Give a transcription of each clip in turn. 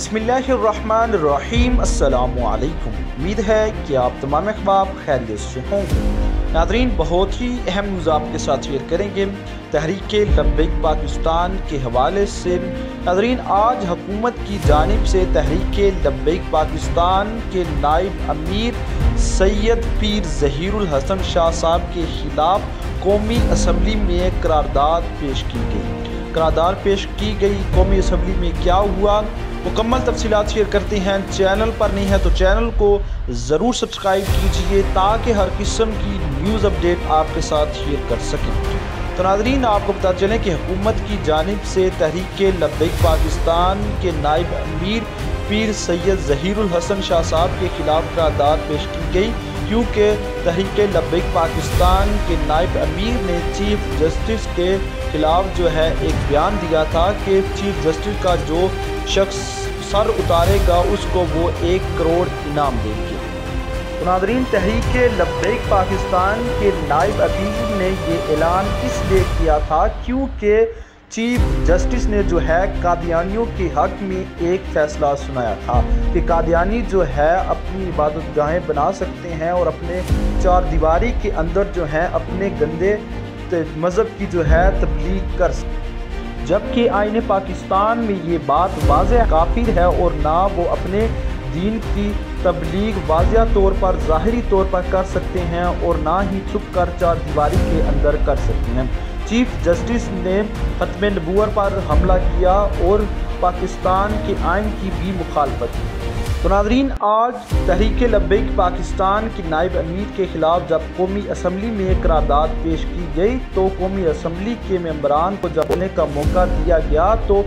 बिस्मिल्लाहिर्रहमानिर्रहीम। अस्सलाम वालेकुम। उम्मीद है कि आप तमाम अहबाब खैरियत से होंगे। नाज़रीन, बहुत ही अहम न्यूज़ आपके साथ शेयर करेंगे तहरीक लब्बैक पाकिस्तान के हवाले से। नाज़रीन, आज हुकूमत की जानिब से तहरीक लब्बैक पाकिस्तान के नायब अमीर सैयद पीर ज़हीरुल हसन शाह साहब के ख़िलाफ़ कौमी असम्बली में करारदाद पेश की गई। करारदाद पेश की गई कौमी असम्बली में क्या हुआ, मुकम्मल तफसीलात शेयर करते हैं। चैनल पर नहीं है तो चैनल को ज़रूर सब्सक्राइब कीजिए ताकि हर किस्म की न्यूज़ अपडेट आपके साथ शेयर कर सकें। तो नाज़रीन, आपको पता चले कि हुकूमत की जानिब से तहरीक लब्बैक पाकिस्तान के नायब अमीर पीर सैयद ज़हीरुल हसन शाह साहब के ख़िलाफ़ करारदाद पेश की गई, क्योंकि तहरीक लब्बैक पाकिस्तान के नायब अमीर ने चीफ जस्टिस के ख़िलाफ़ जो है एक बयान दिया था कि चीफ जस्टिस का जो शख्स सर उतारेगा उसको वो 1 करोड़ इनाम देंगे। तो नाज़रीन, तहरीक लब्बैक पाकिस्तान के नायब अमीर ने ये ऐलान इसलिए किया था क्योंकि चीफ जस्टिस ने जो है कादियानियों के हक़ में एक फ़ैसला सुनाया था कि कादियानी जो है अपनी इबादत गाहें बना सकते हैं और अपने 4 दीवारी के अंदर जो है अपने गंदे मज़हब की जो है तबलीग कर सकते, जबकि आईन पाकिस्तान में ये बात वाज़ेह काफिर है और ना वो अपने दीन की तबलीग वाज़ेह तौर पर ज़ाहिरी तौर पर कर सकते हैं और ना ही छुप कर 4 दीवारी के अंदर कर सकते हैं। चीफ जस्टिस ने खत्म नबूवत पर हमला किया और पाकिस्तान के आइन की भी मुखालफत की। तो नाज़रीन, आज तहरीक लब्बैक पाकिस्तान के नायब अमीर के ख़िलाफ़ जब कौमी असम्बली में करारदाद पेश की गई तो कौमी असम्बली के मेंबरान को जब बोलने का मौका दिया गया तो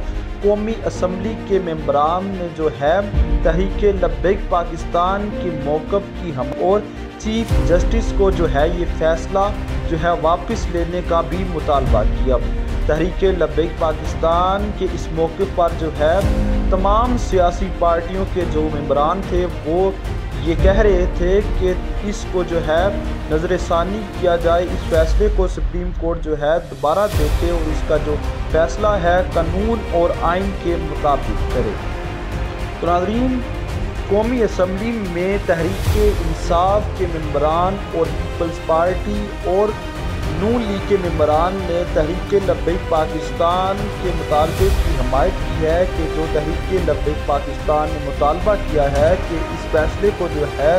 कौमी असम्बली के मेंबरान ने जो है तहरीक लब्बैक पाकिस्तान के मौक़िफ़ की हम और चीफ जस्टिस को जो है ये फ़ैसला जो है वापस लेने का भी मुतालबा किया। तहरीक लब्बैक पाकिस्तान के इस मौके पर जो है तमाम सियासी पार्टियों के जो मेंबरान थे वो ये कह रहे थे कि इसको जो है नज़रसानी किया जाए, इस फैसले को सुप्रीम कोर्ट जो है दोबारा देखे और इसका जो फैसला है कानून और आइन के मुताबिक करे। तो नाज़रीन, कौमी असम्बली में तहरीक इंसाफ के मेंबरान और पीपल्स पार्टी और नून लीग के मेंबरान ने तहरीक लब्बैक पाकिस्तान के मुतालबे की हमायत की है कि जो तहरीक लब्बैक पाकिस्तान ने मुतालबा किया है कि इस फैसले को जो है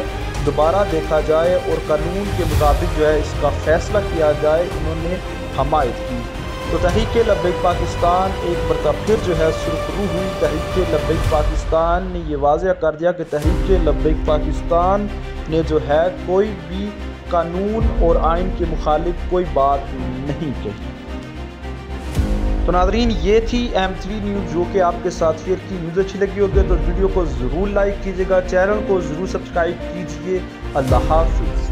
दोबारा देखा जाए और कानून के मुताबिक जो है इसका फ़ैसला किया जाए, इन्होंने हमायत की। तो तहरीक लब्बैक पाकिस्तान एक मरतबा फिर जो है सुरखरू हुई। तहरीक लब्बैक पाकिस्तान ने ये वाज़ेह कर दिया कि तहरीक लब्बैक पाकिस्तान ने जो है कोई भी कानून और आइन के मुखालिफ कोई बात नहीं कही। तो नाज़रीन, ये थी अहम तरीन न्यूज़ जो कि आपके साथ शेयर की। न्यूज़ अच्छी लगी होगी तो वीडियो को ज़रूर लाइक कीजिएगा, चैनल को ज़रूर सब्सक्राइब कीजिए। अल्लाह हाफ़िज़।